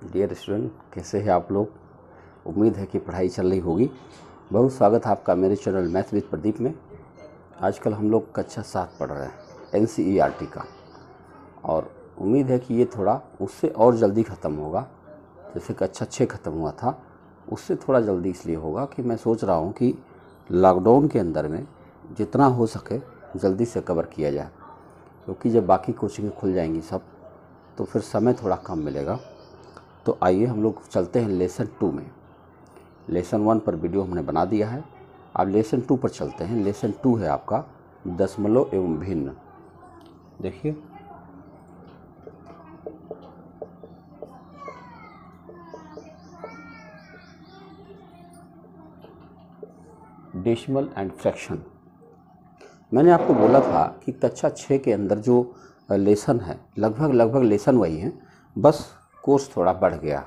Dear student, कैसे हैं आप लोग। उम्मीद है कि पढ़ाई चल रही होगी। बहुत स्वागत है आपका मेरे चैनल मैथ विद प्रदीप में। आजकल हम लोग कक्षा 7 पढ़ रहे हैं NCERT का, और उम्मीद है कि ये थोड़ा उससे और जल्दी ख़त्म होगा। जैसे कक्षा 6 ख़त्म हुआ था, उससे थोड़ा जल्दी इसलिए होगा कि मैं सोच रहा हूँ कि लॉकडाउन के अंदर में जितना हो सके जल्दी से कवर किया जाए, क्योंकि जब बाकी कोचिंग खुल जाएंगी सब, तो फिर समय थोड़ा कम मिलेगा। तो आइए हम लोग चलते हैं लेसन 2 में। लेसन 1 पर वीडियो हमने बना दिया है, अब लेसन 2 पर चलते हैं। लेसन 2 है आपका दशमलव एवं भिन्न। देखिए, डेसिमल एंड फ्रैक्शन। मैंने आपको बोला था कि कक्षा 6 के अंदर जो लेसन है लगभग लेसन वही हैं, बस कोर्स थोड़ा बढ़ गया।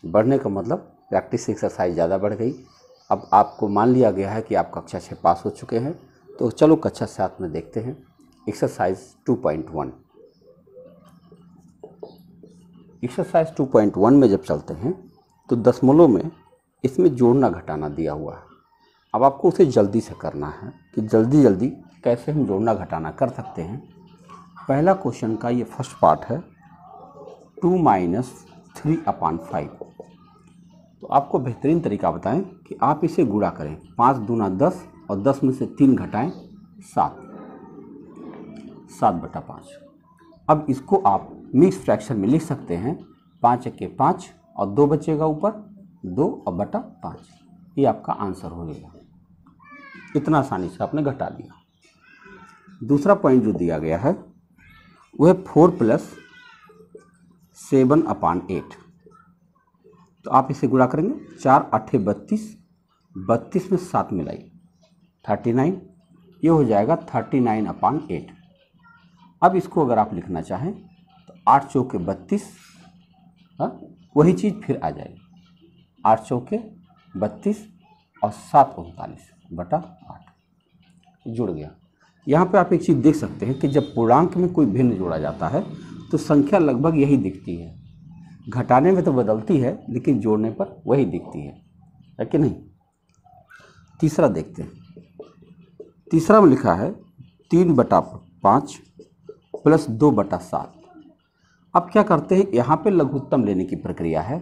बढ़ने का मतलब प्रैक्टिस एक्सरसाइज ज़्यादा बढ़ गई। अब आपको मान लिया गया है कि आप कक्षा 6 पास हो चुके हैं, तो चलो कक्षा 7 में देखते हैं एक्सरसाइज 2.1। एक्सरसाइज 2.1 में जब चलते हैं तो दशमलव में इसमें जोड़ना घटाना दिया हुआ है। अब आपको उसे जल्दी से करना है कि जल्दी कैसे हम जोड़ना घटाना कर सकते हैं। पहला क्वेश्चन का ये फर्स्ट पार्ट है 2 - 3/5। तो आपको बेहतरीन तरीका बताएं कि आप इसे गुणा करें। 5 दूना 10 और 10 में से 3 घटाएं 7, 7/5। अब इसको आप मिक्स फ्रैक्शन में लिख सकते हैं। 5 × 5 और 2 बचेगा ऊपर, 2 और बटा 5। ये आपका आंसर हो जाएगा। इतना आसानी से आपने घटा दिया। दूसरा पॉइंट जो दिया गया है वह 4 + 7/8। तो आप इसे गुणा करेंगे। 4 × 8 = 32, 32 में 7 मिलाई 39, ये हो जाएगा 39/8। अब इसको अगर आप लिखना चाहें तो 8 × 4 = 32, वही चीज़ फिर आ जाएगी। 8 × 4 = 32 और 7 × 39/8 जुड़ गया। यहाँ पे आप एक चीज़ देख सकते हैं कि जब पूर्णांक में कोई भिन्न जोड़ा जाता है तो संख्या लगभग यही दिखती है। घटाने में तो बदलती है, लेकिन जोड़ने पर वही दिखती है कि नहीं। तीसरा देखते हैं। तीसरा में लिखा है 3/5 + 2/7। अब क्या करते हैं, यहाँ पे लघुत्तम लेने की प्रक्रिया है।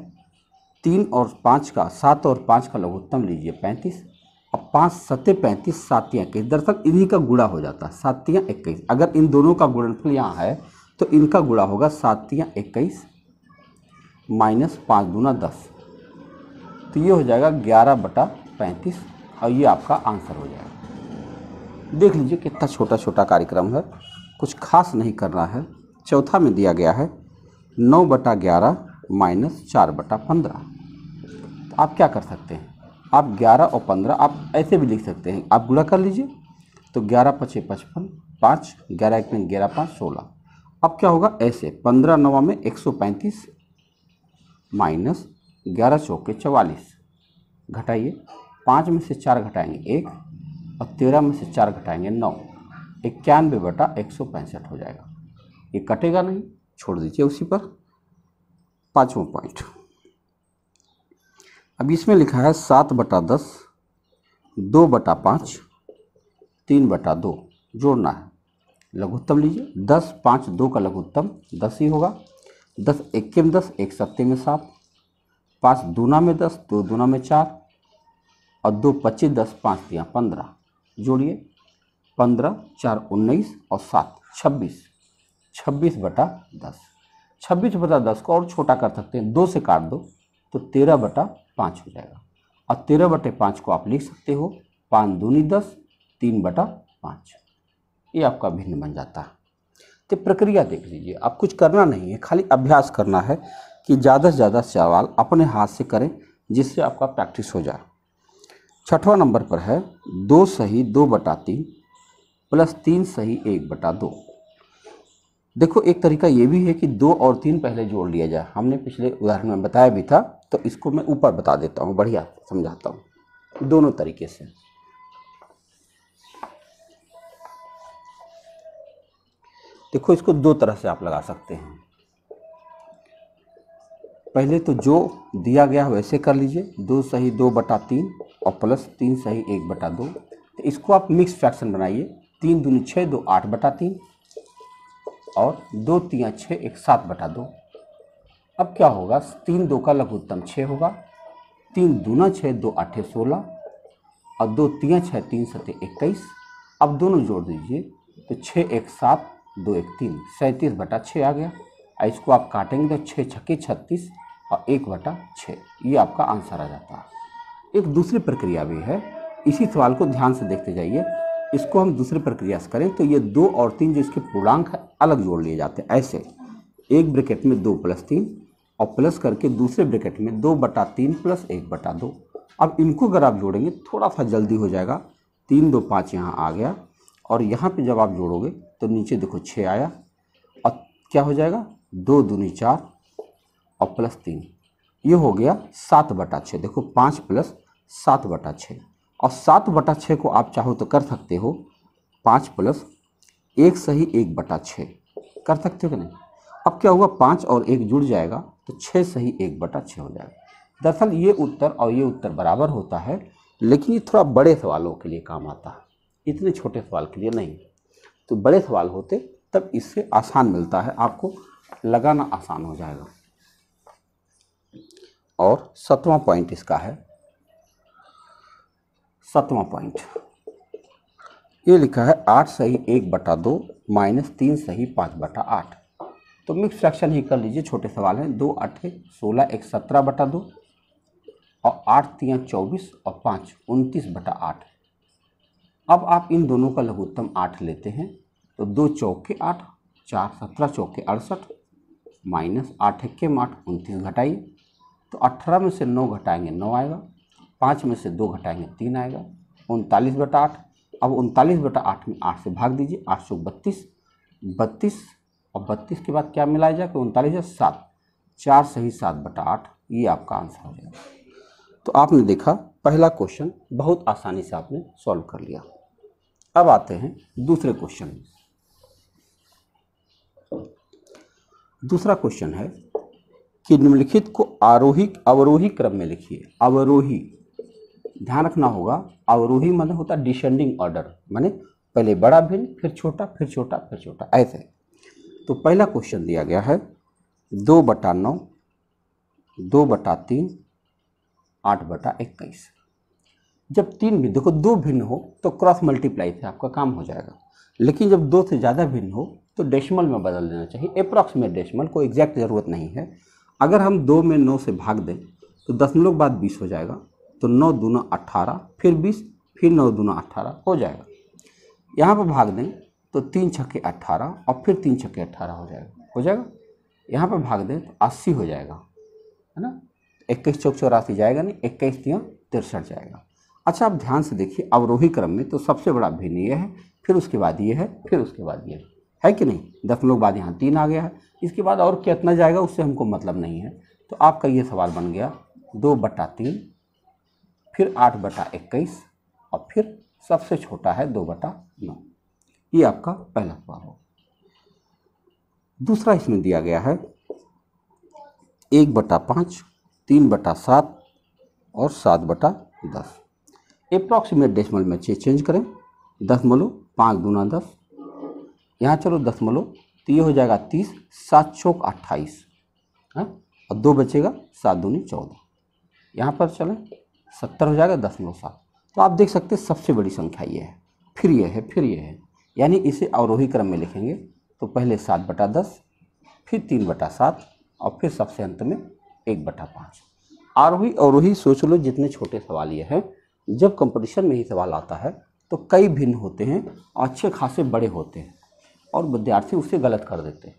3 और 5 का, 7 और 5 का लघुत्तम लीजिए 35। अब 5 × 7 = 35, 7 × 21। दरअसल इन्हीं का गुणा हो जाता है 7 × 21। अगर इन दोनों का गुणनफल यहाँ है तो इनका गुणा होगा 7 × 21 - 5 दूना 10। तो ये हो जाएगा 11/35 और ये आपका आंसर हो जाएगा। देख लीजिए कितना छोटा छोटा कार्यक्रम है, कुछ खास नहीं करना है। चौथा में दिया गया है 9/11 - 4/15। तो आप क्या कर सकते हैं, आप 11 और 15 आप ऐसे भी लिख सकते हैं। आप गुणा कर लीजिए तो 11 × 5 = 55, 5 11 × 1 = 11 5 16। अब क्या होगा, ऐसे 15 × 9 में 135 माइनस 11 × 4 = 44। घटाइए, 5 में से 4 घटाएंगे 1 और 13 में से 4 घटाएंगे 9, 91/165 हो जाएगा। ये कटेगा नहीं, छोड़ दीजिए उसी पर। पाँचवां पॉइंट, अब इसमें लिखा है 7/10, 2/5, 3/2 जोड़ना है। लघुत्तम लीजिए। 10 5 2 का लघुत्तम 10 ही होगा। 10 1 में 10, 1 7 में 7, 5 दूना में 10, 2 दूना में 4 और 2 25 10, 5 × 3 = 15। जोड़िए, 15 4 19 और 7 26, 26/10। 26/10 को और छोटा कर सकते हैं, 2 से काट दो तो 13/5 हो जाएगा। और 13/5 को आप लिख सकते हो 5 दूनी 10, 3/5। ये आपका भिन्न बन जाता है। तो प्रक्रिया देख लीजिए, आप कुछ करना नहीं है, खाली अभ्यास करना है कि ज़्यादा से ज़्यादा सवाल अपने हाथ से करें, जिससे आपका प्रैक्टिस हो जाए। छठवां नंबर पर है 2 सही 2/3 + 3 सही 1/2। देखो, एक तरीका ये भी है कि 2 और 3 पहले जोड़ लिया जाए। हमने पिछले उदाहरण में बताया भी था, तो इसको मैं ऊपर बता देता हूँ, बढ़िया समझाता हूँ दोनों तरीके से। देखो, इसको दो तरह से आप लगा सकते हैं। पहले तो जो दिया गया है वैसे कर लीजिए, 2 सही 2/3 और प्लस 3 सही 1/2। तो इसको आप मिक्स फ्रैक्शन बनाइए, 3 दूनी 6 2 8/3 और 2 3 6 1 7/2। अब क्या होगा, 3 2 का लघुत्तम 6 होगा, 3 दूना 6 2 8 16 और 2 3 6 3 7 21। अब दोनों जोड़ दीजिए तो 6 1 7 2 1 3 37/6 आ गया। इसको आप काटेंगे तो 6 छक्के 36 और 1/6, ये आपका आंसर आ जाता है। एक दूसरी प्रक्रिया भी है, इसी सवाल को ध्यान से देखते जाइए। इसको हम दूसरी प्रक्रिया से करें तो ये 2 और 3 जो इसके पूर्णांक है अलग जोड़ लिए जाते हैं। ऐसे एक ब्रैकेट में 2 + 3 और प्लस करके दूसरे ब्रैकेट में 2/3 + 1/2। अब इनको अगर आप जोड़ेंगे थोड़ा सा जल्दी हो जाएगा, 3 2 5 यहाँ आ गया और यहाँ पे जब आप जोड़ोगे तो नीचे देखो 6 आया और क्या हो जाएगा, 2 दूनी 4 और प्लस 3, ये हो गया 7/6। देखो 5 + 7/6 और 7/6 को आप चाहो तो कर सकते हो 5 + 1 सही 1/6 कर सकते हो कि नहीं। अब क्या हुआ, 5 और 1 जुड़ जाएगा तो 6 सही 1/6 हो जाएगा। दरअसल ये उत्तर और ये उत्तर बराबर होता है, लेकिन ये थोड़ा बड़े सवालों के लिए काम आता है, इतने छोटे सवाल के लिए नहीं। तो बड़े सवाल होते तब इससे आसान मिलता है, आपको लगाना आसान हो जाएगा। और 7वां पॉइंट इसका है, 7वां पॉइंट ये लिखा है 8 सही 1/2 - 3 सही 5/8। तो मिक्स फ्रैक्शन ही कर लीजिए, छोटे सवाल हैं। 2 8 16 1 17/2 और 8 3 24 और 5 29/8। अब आप इन दोनों का लघुत्तम 8 लेते हैं तो 2 चौके 8 4 17 चौके 68 - 8 1 8 29 घटाइए तो 18 में से 9 घटाएंगे 9 आएगा, 5 में से 2 घटाएंगे 3 आएगा, 39/8। अब 39/8 में 8 से भाग दीजिए, 8 से 32 32 और 32 के बाद क्या मिलाया जाए, 39 है 7, 4 सही 7/8, ये आपका आंसर हो जाएगा। तो आपने देखा पहला क्वेश्चन बहुत आसानी से आपने सॉल्व कर लिया। अब आते हैं दूसरे क्वेश्चन में। दूसरा क्वेश्चन है कि निम्नलिखित को आरोही अवरोही क्रम में लिखिए। अवरोही, ध्यान रखना होगा, अवरोही माने होता है डिसेंडिंग ऑर्डर, माने पहले बड़ा भिन्न फिर छोटा फिर छोटा फिर छोटा, ऐसे। तो पहला क्वेश्चन दिया गया है 2/9 2/3 8/21। जब 3 भी देखो 2 भिन्न हो तो क्रॉस मल्टीप्लाई से आपका काम हो जाएगा, लेकिन जब 2 से ज़्यादा भिन्न हो तो डेसिमल में बदल देना चाहिए, अप्रॉक्सीमेट डेसिमल, कोई एग्जैक्ट ज़रूरत नहीं है। अगर हम 2 में 9 से भाग दें तो दशमलव बाद 20 हो जाएगा, तो 9 दूना 18 फिर 20 फिर 9 दूना 18 हो जाएगा। यहाँ पर भाग दें तो 3 छक्के 18 और फिर 3 छक्के 18 हो जाएगा। यहाँ पर भाग दें तो 80 हो जाएगा, है ना। 21 चौक 84 जाएगा नहीं, 21 3 63 जाएगा। अच्छा, आप ध्यान से देखिए, अवरोही क्रम में तो सबसे बड़ा भिन्न ये है, फिर उसके बाद ये है, फिर उसके बाद ये है कि नहीं। दशमलव बाद यहाँ 3 आ गया है, इसके बाद और कितना जाएगा उससे हमको मतलब नहीं है। तो आपका ये सवाल बन गया 2/3 फिर 8/21 और फिर सबसे छोटा है 2/9। ये आपका पहला सवाल हो। दूसरा इसमें दिया गया है 1/5 3/7 और 7/10। अप्रॉक्सीमेट डेसिमल में चेंज करें, दशमलव 5 दूना 10, यहाँ चलो दशमलव, तो ये हो जाएगा 30, 7 चौक 28 है और 2 बचेगा, 7 दूनी 14, यहाँ पर चलें 70 हो जाएगा 10.7। तो आप देख सकते हैं सबसे बड़ी संख्या ये है, फिर ये है, फिर ये है, यानी इसे अवरोही क्रम में लिखेंगे तो पहले 7/10 फिर 3/7 और फिर सबसे अंत में 1/5। आरोही अवरोही सोच लो, जितने छोटे सवाल ये हैं, जब कंपटीशन में ही सवाल आता है तो कई भिन्न होते हैं, अच्छे खासे बड़े होते हैं और विद्यार्थी उससे गलत कर देते हैं।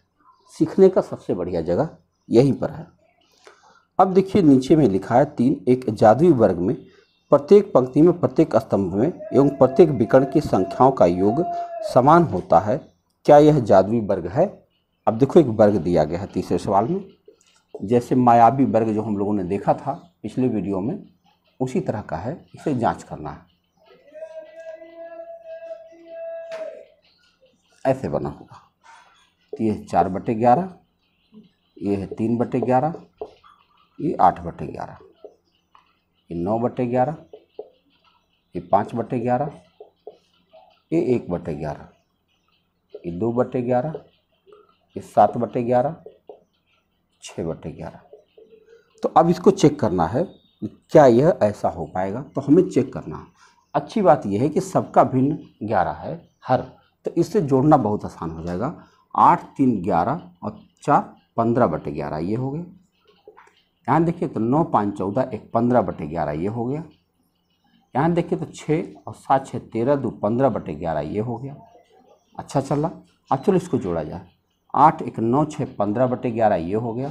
सीखने का सबसे बढ़िया जगह यहीं पर है। अब देखिए नीचे में लिखा है 3, एक जादुई वर्ग में प्रत्येक पंक्ति में प्रत्येक स्तंभ में एवं प्रत्येक विकर्ण की संख्याओं का योग समान होता है, क्या यह जादुई वर्ग है। अब देखो एक वर्ग दिया गया है तीसरे सवाल में, जैसे मायावी वर्ग जो हम लोगों ने देखा था पिछले वीडियो में, उसी तरह का है, इसे जांच करना है। ऐसे बना होगा, ये 4/11, ये है 3/11 ये 8/11, ये 9/11, ये 5/11, ये 1/11, ये 2/11, ये 7/11, 6/11। तो अब इसको चेक करना है क्या यह ऐसा हो पाएगा, तो हमें चेक करना है। अच्छी बात यह है कि सबका भिन्न 11 है हर, तो इससे जोड़ना बहुत आसान हो जाएगा। 8 3 11 और 4 15/11 ये हो गया। यहाँ देखिए तो 9 5 14 1 15/11 ये हो गया। यहाँ देखिए तो 6 और 7 6 13 2 15/11 ये हो गया। अच्छा चल रहा। अब चलो इसको जोड़ा जाए। 8 1 9 6 15/11 ये हो गया।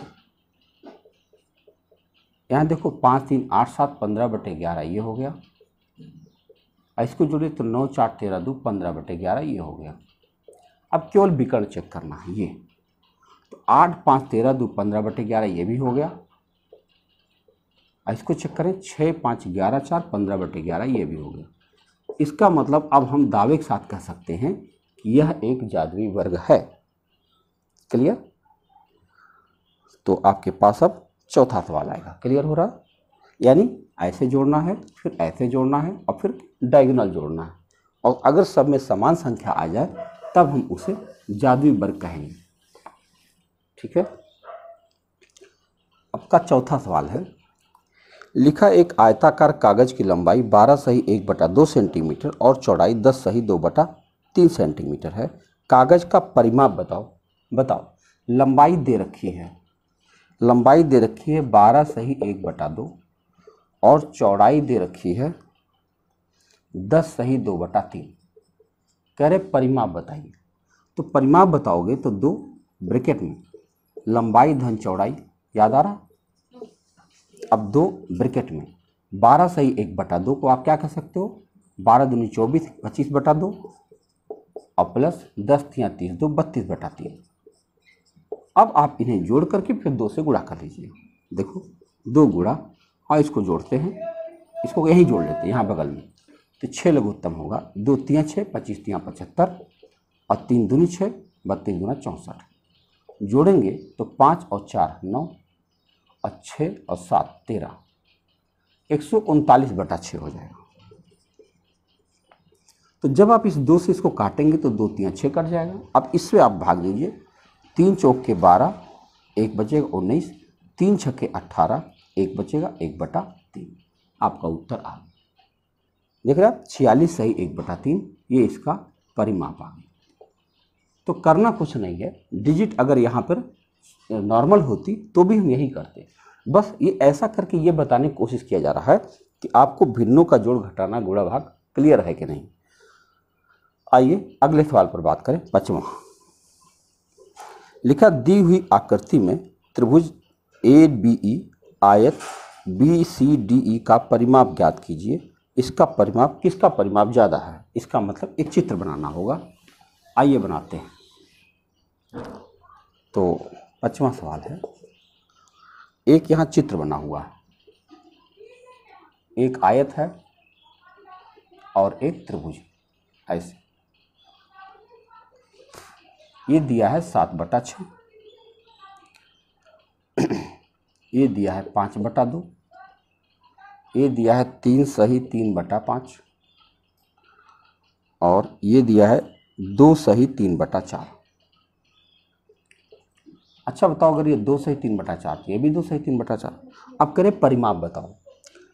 यहाँ देखो 5 3 8 7 15/11 ये हो गया। इसको जोड़े तो 9 4 13 2 15/11 ये हो गया। अब केवल विकर्ण चेक करना है ये, तो 8 5 13 2 15/11 ये भी हो गया। इसको चेक करें 6 5 11 4 15/11 ये भी हो गया। इसका मतलब अब हम दावे के साथ कह सकते हैं कि यह एक जादुई वर्ग है। क्लियर? तो आपके पास अब चौथा सवाल आएगा। क्लियर हो रहा? यानी ऐसे जोड़ना है, फिर ऐसे जोड़ना है और फिर डायगोनल जोड़ना है, और अगर सब में समान संख्या आ जाए तब हम उसे जादुई वर्ग कहेंगे। ठीक है। आपका चौथा सवाल है, लिखा एक आयताकार कागज की लंबाई 12 सही 1/2 सेंटीमीटर और चौड़ाई 10 सही 2/3 सेंटीमीटर है। कागज का परिमाप बताओ। बताओ, लंबाई दे रखी है, लंबाई दे रखी है 12 सही 1/2 और चौड़ाई दे रखी है 10 सही 2/3। कह रहे परिमाप बताइए। तो परिमाप बताओगे तो 2 ब्रैकेट में लंबाई धन चौड़ाई, याद आ रहा? अब 2 ब्रैकेट में 12 सही 1/2 को आप क्या कह सकते हो, 12 दूनी 24 25/2 और प्लस 10 3 30 2 32/3। अब आप इन्हें जोड़ करके फिर 2 से गुणा कर लीजिए। देखो 2 गुणा और इसको जोड़ते हैं, इसको यहीं जोड़ लेते हैं यहाँ बगल में, तो 6 लघुत्तम होगा। 2 3 6 25 3 75 और 3 दूनी 6 32 दूना 64। जोड़ेंगे तो 5 और 4 9 और 6 और 7 13, 139/6 हो जाएगा। तो जब आप इस 2 से इसको काटेंगे तो 2 3 6 कट जाएगा। अब इससे आप भाग दीजिए, 3 चौक के 12, 1 बचेगा 19, 3 छक्के 18, 1 बचेगा 1/3। आपका उत्तर आ गया। देख रहे आप 46 सही 1/3 ये इसका परिमाप आ गया। तो करना कुछ नहीं है, डिजिट अगर यहाँ पर नॉर्मल होती तो भी हम यही करते। बस ये ऐसा करके ये बताने की कोशिश किया जा रहा है कि आपको भिन्नों का जोड़ घटाना गुणा भाग क्लियर है कि नहीं। आइए अगले सवाल पर बात करें। 5वां, लिखा दी हुई आकृति में त्रिभुज ABE आयत BCDE का परिमाप ज्ञात कीजिए। इसका परिमाप किसका परिमाप ज़्यादा है? इसका मतलब एक चित्र बनाना होगा। आइए बनाते हैं। तो 5वां सवाल है, एक यहाँ चित्र बना हुआ है, एक आयत है और एक त्रिभुज ऐसे। ये दिया है 7/6, ये दिया है 5/2, ये दिया है 3 सही 3/5 और ये दिया है 2 सही 3/4। अच्छा बताओ, अगर ये 2 सही 3/4 ये भी 2 सही 3/4। अब करें परिमाप बताओ।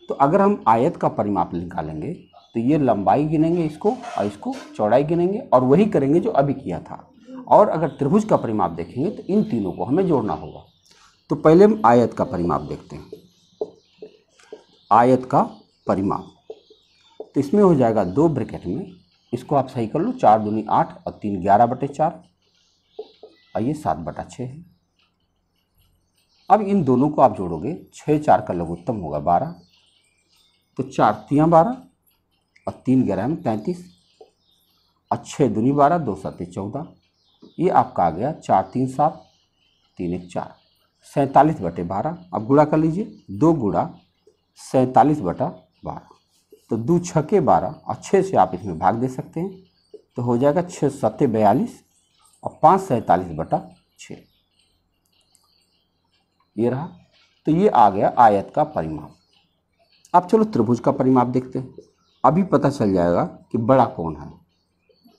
तो अगर हम आयत का परिमाप निकालेंगे तो ये लंबाई गिनेंगे इसको और इसको चौड़ाई गिनेंगे और वही करेंगे जो अभी किया था। और अगर त्रिभुज का परिमाप देखेंगे तो इन तीनों को हमें जोड़ना होगा। तो पहले हम आयत का परिमाप देखते हैं। आयत का परिमाप तो इसमें हो जाएगा 2 ब्रैकेट में, इसको आप सही कर लो, 4 दूनी 8 और 3 11/4 और ये 7/6 है। अब इन दोनों को आप जोड़ोगे, 6 4 का लघुत्तम होगा 12, तो 4 3 12 और 3 11 में 33 और 6 दूनी 12 2 7 14। ये आपका आ गया 4 3 7 3 1 4, 47/12। अब गुणा कर लीजिए, 2 गुणा 47/12, तो 2 छक्के 12 और 6 से आप इसमें भाग दे सकते हैं, तो हो जाएगा 6 7 42 और 5 47/6। ये रहा। तो ये आ गया आयत का परिमाप। अब चलो त्रिभुज का परिमाप देखते हैं। अभी पता चल जाएगा कि बड़ा कौन है।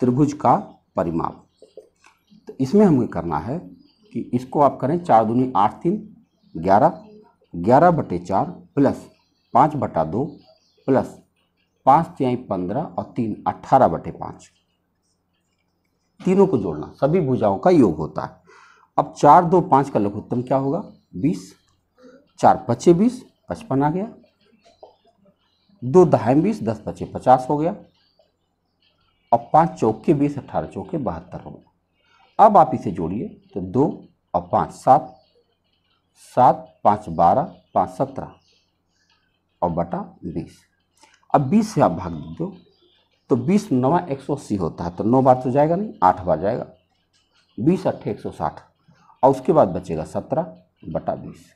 त्रिभुज का परिमाप, तो इसमें हमें करना है कि इसको आप करें 4 दूनी 8 3 11, 11/4 प्लस 5/2 प्लस 5 तिहाई 15 और 3 18/5। तीनों को जोड़ना, सभी भुजाओं का योग होता है। अब 4 2 5 का लघुत्तम क्या होगा 20, 4 5 20, 55 आ गया, 2 दाएं 20, 10 5 50 हो गया, और 5 चौके 20, 18 चौके 72 हो गया। अब आप इसे जोड़िए तो 2 और 5 7, 7 5 12, 5 17 और बटा 20। अब 20 से आप भाग दो तो 20 9 180 होता है, तो 9 बार तो जाएगा नहीं, 8 बार जाएगा, 20 8 160, और उसके बाद बचेगा 17/20।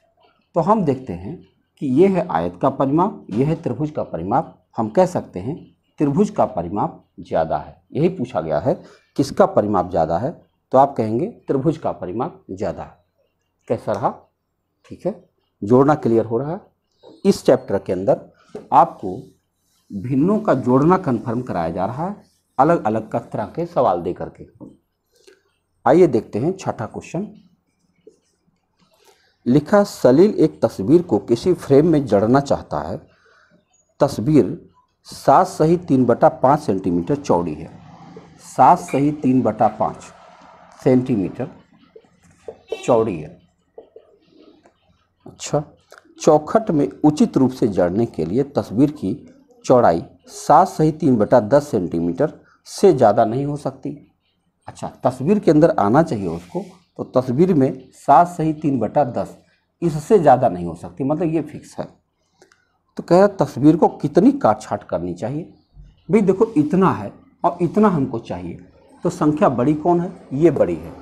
तो हम देखते हैं कि ये है आयत का परिमाप, ये है त्रिभुज का परिमाप। हम कह सकते हैं त्रिभुज का परिमाप ज़्यादा है। यही पूछा गया है किसका परिमाप ज़्यादा है, तो आप कहेंगे त्रिभुज का परिमाप ज़्यादा है। कैसा रहा? ठीक है, जोड़ना क्लियर हो रहा है। इस चैप्टर के अंदर आपको भिन्नों का जोड़ना कन्फर्म कराया जा रहा है, अलग अलग तरह के सवाल दे करके। आइए देखते हैं छठा क्वेश्चन। लिखा सलील एक तस्वीर को किसी फ्रेम में जड़ना चाहता है। तस्वीर 7 सही 3/5 सेंटीमीटर चौड़ी है। 7 सही 3/5 सेंटीमीटर चौड़ी है। अच्छा, चौखट में उचित रूप से जड़ने के लिए तस्वीर की चौड़ाई 7 सही 3/10 सेंटीमीटर से ज़्यादा नहीं हो सकती। अच्छा, तस्वीर के अंदर आना चाहिए उसको, तो तस्वीर में 7 सही 3/10 इससे ज़्यादा नहीं हो सकती, मतलब ये फिक्स है। तो कह रहा तस्वीर को कितनी काट छाट करनी चाहिए। भाई देखो इतना है और इतना हमको चाहिए, तो संख्या बड़ी कौन है, ये बड़ी है,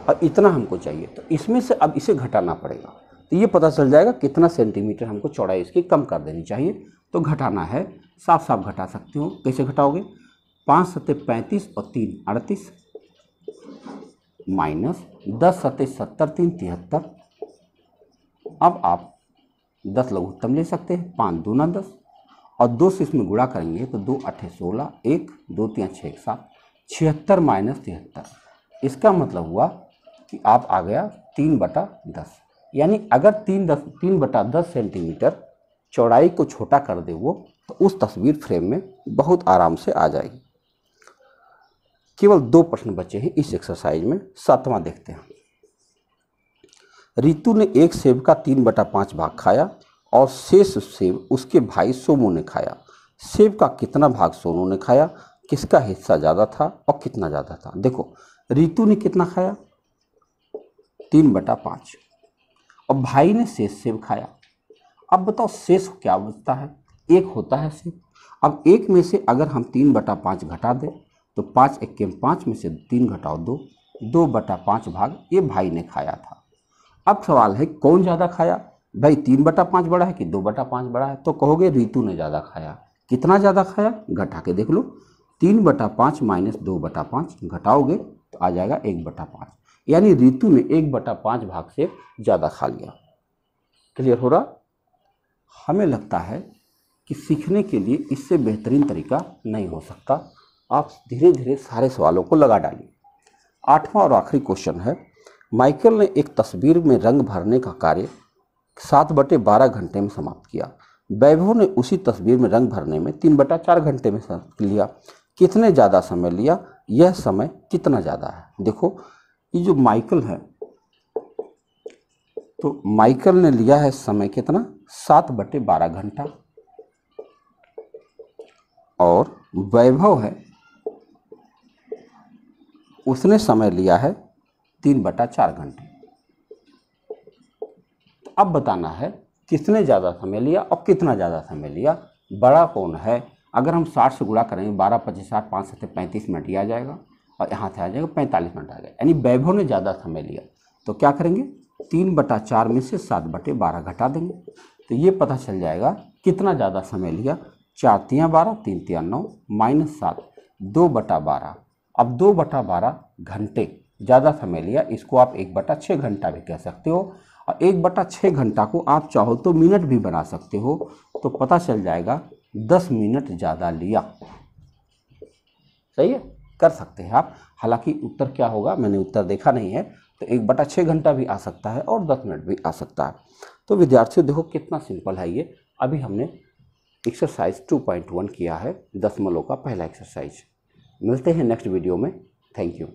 और इतना हमको चाहिए, तो इसमें से अब इसे घटाना पड़ेगा। तो ये पता चल जाएगा कितना सेंटीमीटर हमको चौड़ाई इसकी कम कर देनी चाहिए। तो घटाना है, साफ साफ घटा सकते हो। कैसे घटाओगे? 5 सत्ते 35 और 3 38 माइनस 10 सत्ते 70 3 73। अब आप 10 लघुत्तम ले सकते हैं, 5 दूना 10 और 2 से इसमें गुणा करेंगे तो 2 8 16, 1 2 3 6 7, 76 माइनस 73। इसका मतलब हुआ कि आप आ गया 3/10। यानी अगर 3/10 सेंटीमीटर चौड़ाई को छोटा कर दे वो, तो उस तस्वीर फ्रेम में बहुत आराम से आ जाएगी। केवल 2 प्रश्न बचे हैं इस एक्सरसाइज में। 7वां देखते हैं। रितु ने एक सेब का 3/5 भाग खाया और शेष सेब उसके भाई सोमू ने खाया। सेब का कितना भाग सोनू ने खाया, किसका हिस्सा ज़्यादा था और कितना ज़्यादा था? देखो रितु ने कितना खाया 3/5 और भाई ने शेष सेब खाया। अब बताओ शेष क्या बचता है? 1 होता है सेब। अब 1 में से अगर हम 3/5 घटा दें तो 5 1 5 में से 3 घटाओ 2, 2/5 भाग ये भाई ने खाया था। अब सवाल है कौन ज़्यादा खाया? भाई 3/5 बड़ा है कि 2/5 बड़ा है? तो कहोगे रितु ने ज़्यादा खाया। कितना ज़्यादा खाया? घटा के देख लो, 3/5 माइनस 2/5 घटाओगे तो आ जाएगा 1/5। यानी रितु ने 1/5 भाग से ज़्यादा खा लिया। क्लियर हो रहा? हमें लगता है कि सीखने के लिए इससे बेहतरीन तरीका नहीं हो सकता। आप धीरे धीरे सारे सवालों को लगा डालिए। 8वां और आखिरी क्वेश्चन है। माइकल ने एक तस्वीर में रंग भरने का कार्य 7/12 घंटे में समाप्त किया। वैभव ने उसी तस्वीर में रंग भरने में 3/4 घंटे में समाप्त लिया। कितने ज़्यादा समय लिया? यह समय कितना ज़्यादा है? देखो ये जो माइकल है, तो माइकल ने लिया है समय कितना 7/12 घंटा, और वैभव है उसने समय लिया है 3/4 घंटे। तो अब बताना है किसने ज़्यादा समय लिया और कितना ज़्यादा समय लिया। बड़ा कौन है? अगर हम 60 से गुणा करेंगे 12 25 60 5 7 35 मिनट ही आ जाएगा, और यहाँ से आ जाएगा 45 मिनट आ जाएगा। यानी वैभव ने ज़्यादा समय लिया। तो क्या करेंगे? 3/4 में से 7/12 घटा देंगे, तो ये पता चल जाएगा कितना ज़्यादा समय लिया। 4 3 12, 3 3 9 माइनस 7, 2/12। अब 2/12 घंटे ज़्यादा समय लिया, इसको आप 1/6 घंटा भी कह सकते हो। और 1/6 घंटा को आप चाहो तो मिनट भी बना सकते हो, तो पता चल जाएगा 10 मिनट ज़्यादा लिया। सही है, कर सकते हैं आप। हालांकि उत्तर क्या होगा मैंने उत्तर देखा नहीं है, तो 1/6 घंटा भी आ सकता है और 10 मिनट भी आ सकता है। तो विद्यार्थियों देखो कितना सिंपल है ये। अभी हमने एक्सरसाइज 2.1 किया है, दशमलव का पहला एक्सरसाइज। मिलते हैं नेक्स्ट वीडियो में। Thank you.